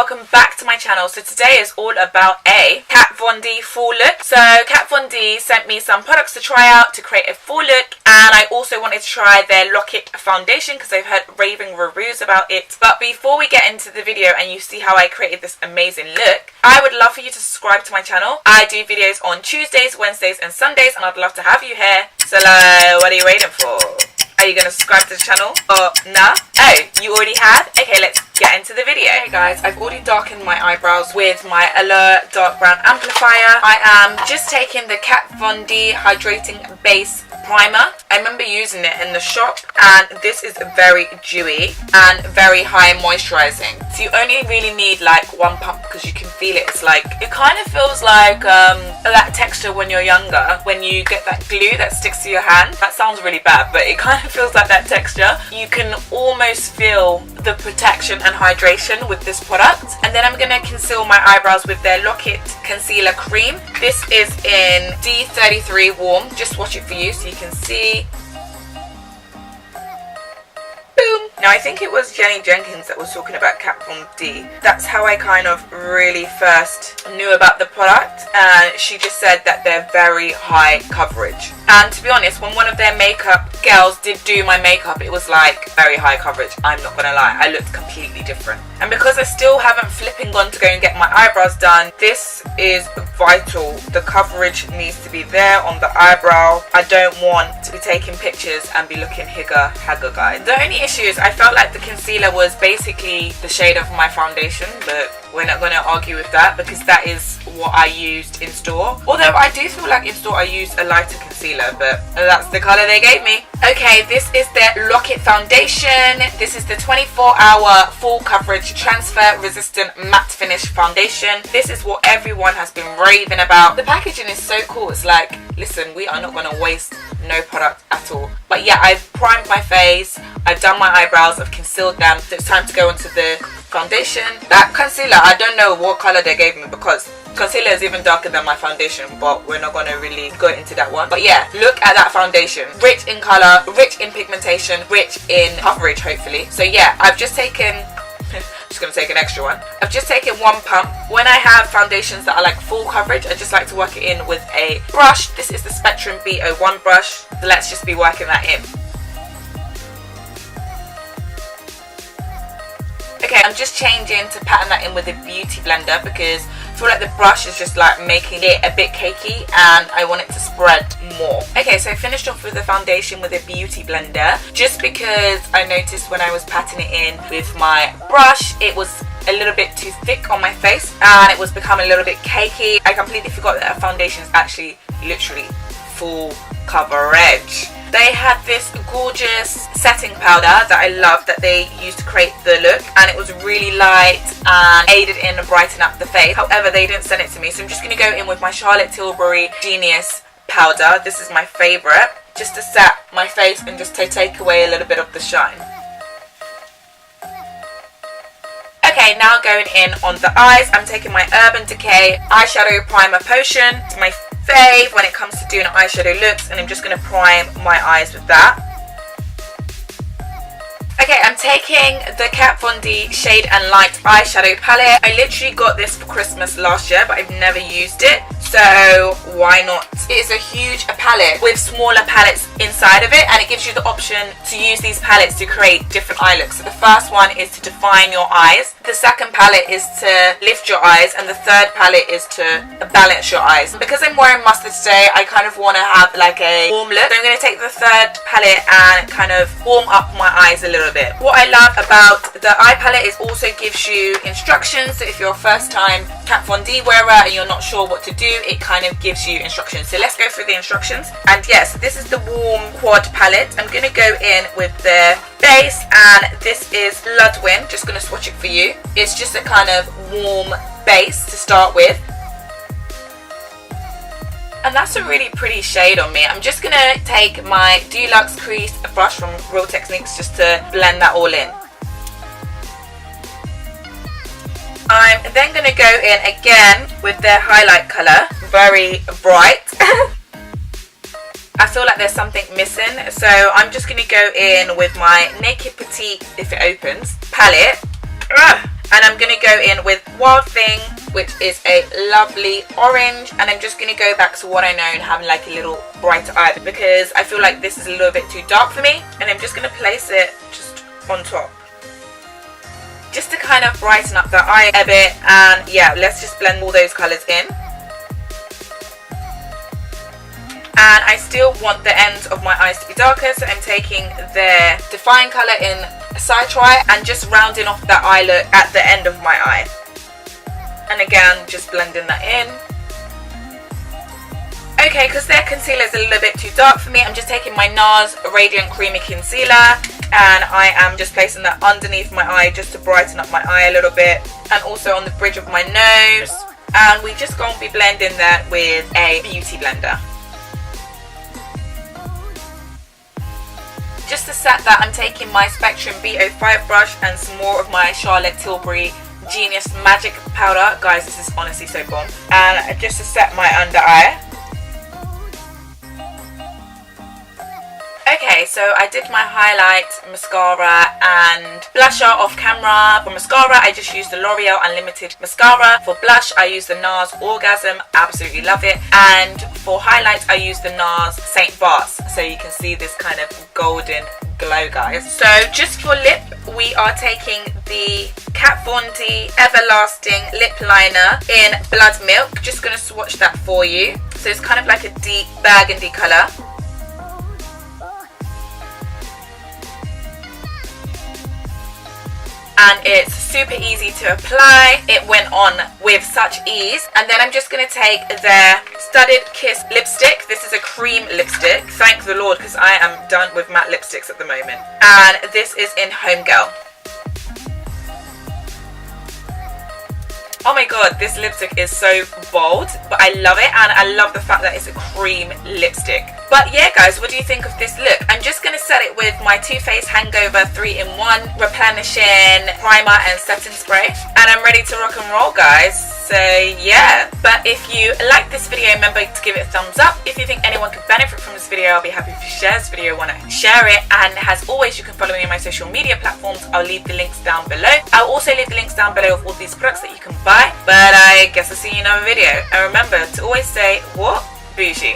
welcome back to my channel. So today is all about a Kat Von D full look. So Kat Von D sent me some products to try out to create a full look, and I also wanted to try their Lock-It foundation because I've heard raving reviews about it. But before we get into the video and you see how I created this amazing look, I would love for you to subscribe to my channel. I do videos on Tuesdays, Wednesdays and Sundays, and I'd love to have you here. So what are you waiting for? Are you going to subscribe to the channel or nah? Oh, you already have? Okay, let's get into the video. Hey guys, I've already darkened my eyebrows with my Allure Dark Brown Amplifier. I am just taking the Kat Von D Hydrating Base Primer. I remember using it in the shop, and this is very dewy and very high moisturizing. So you only really need like one pump because you can feel it. It's like, it kind of feels like that texture when you're younger, when you get that glue that sticks to your hand. That sounds really bad, but it kind of feels like that texture. You can almost feel the protection and hydration with this product. And then I'm going to conceal my eyebrows with their Lock-It Concealer Cream. This is in D33 Warm. Just watch it for you so you can see. Boom. Now I think it was Jenny Jenkins that was talking about Kat Von D. That's how I kind of really first knew about the product, and she just said that they're very high coverage. And to be honest, when one of their makeup girls did do my makeup, it was like very high coverage. I'm not gonna lie, I looked completely different. And because I still haven't flipping gone to go and get my eyebrows done, this is vital. The coverage needs to be there on the eyebrow. I don't want to be taking pictures and be looking hagger, guys. The only issue is I felt like the concealer was basically the shade of my foundation, but we're not going to argue with that because that is what I used in store. Although I do feel like in store I used a lighter concealer, but that's the colour they gave me. Okay, this is their Lock-It foundation. This is the 24-hour full coverage transfer resistant matte finish foundation. This is what everyone has been raving about. The packaging is so cool. It's like, listen, we are not going to waste no product at all. But yeah, I've primed my face, I've done my eyebrows, I've concealed them, so it's time to go into the foundation. That concealer, I don't know what color they gave me because concealer is even darker than my foundation, but we're not going to really go into that one. But yeah, look at that foundation. Rich in color, rich in pigmentation, rich in coverage, hopefully. So yeah, I've just taken just going to take an extra one. I've just taken one pump. When I have foundations that are like full coverage, I just like to work it in with a brush. This is the Spectrum B01 brush. So let's just be working that in. Okay, I'm just changing to pattern that in with a beauty blender because I feel like the brush is just like making it a bit cakey and I want it to spread more. Okay, so I finished off with the foundation with a beauty blender just because I noticed when I was patting it in with my brush, it was a little bit too thick on my face and it was becoming a little bit cakey. I completely forgot that a foundation is actually literally full coverage. They had this gorgeous setting powder that I love that they used to create the look, and it was really light and aided in and brighten up the face. However, they didn't send it to me, so I'm just going to go in with my Charlotte Tilbury Genius powder. This is my favourite, just to set my face and just to take away a little bit of the shine. Okay, now going in on the eyes, I'm taking my Urban Decay Eyeshadow Primer Potion. It's my fave when it comes to doing eyeshadow looks, and I'm just going to prime my eyes with that. Okay, I'm taking the Kat Von D Shade and Light eyeshadow palette. I literally got this for Christmas last year, but I've never used it, so why not? It is a huge palette with smaller palettes inside of it, and it gives you the option to use these palettes to create different eye looks. So the first one is to define your eyes, the second palette is to lift your eyes, and the third palette is to balance your eyes. Because I'm wearing mustard today, I kind of want to have like a warm look, so I'm going to take the third palette and kind of warm up my eyes a little bit. What I love about the eye palette is also gives you instructions. So if you're a first time Kat Von D wearer and you're not sure what to do, it kind of gives you instructions. So let's go through the instructions. And yes, this is the warm quad palette. I'm going to go in with the base, and this is Ludwig. Just going to swatch it for you. It's just a kind of warm base to start with. And that's a really pretty shade on me. I'm just going to take my Deluxe Crease brush from Real Techniques just to blend that all in. I'm then going to go in again with their highlight colour, very bright. I feel like there's something missing, so I'm just going to go in with my Naked Petite, if it opens, palette. And I'm going to go in with Wild Thing, which is a lovely orange. And I'm just going to go back to what I know and have like a little brighter eye, because I feel like this is a little bit too dark for me. And I'm just going to place it just on top, just to kind of brighten up the eye a bit. And yeah, let's just blend all those colours in. And I still want the ends of my eyes to be darker, so I'm taking the Define colour in Side Try and just rounding off that eye look at the end of my eye. And again, just blending that in. Okay, because their concealer is a little bit too dark for me, I'm just taking my NARS Radiant Creamy Concealer and I am just placing that underneath my eye just to brighten up my eye a little bit, and also on the bridge of my nose. And we just going to be blending that with a beauty blender. Just to set that, I'm taking my Spectrum B05 brush and some more of my Charlotte Tilbury Genius Magic Powder. Guys, this is honestly so bomb. And just to set my under eye. Okay, so I did my highlight, mascara and blusher off camera. For mascara, I just used the L'Oreal Unlimited mascara. For blush, I used the NARS Orgasm, absolutely love it. And for highlight, I used the NARS Saint Barts, so you can see this kind of golden glow, guys. So just for lip, we are taking the Kat Von D Everlasting Lip Liner in Bloodmilk. Just going to swatch that for you. So it's kind of like a deep burgundy colour. And it's super easy to apply. It went on with such ease. And then I'm just going to take their Studded Kiss lipstick. This is a cream lipstick. Thank the Lord, because I am done with matte lipsticks at the moment. And this is in Homegirl. Oh my god, this lipstick is so bold, but I love it, and I love the fact that it's a cream lipstick. But yeah guys, what do you think of this look? I'm just going to set it with my Too Faced Hangover 3-in-1 Replenishing Primer and Setting Spray. And I'm ready to rock and roll, guys. So yeah, but if you like this video, remember to give it a thumbs up. If you think anyone could benefit from this video, I'll be happy if you share this video, want to share it. And as always, you can follow me on my social media platforms. I'll leave the links down below. I'll also leave the links down below of all these products that you can buy. But I guess I'll see you in another video. And remember to always say, what? Bougie.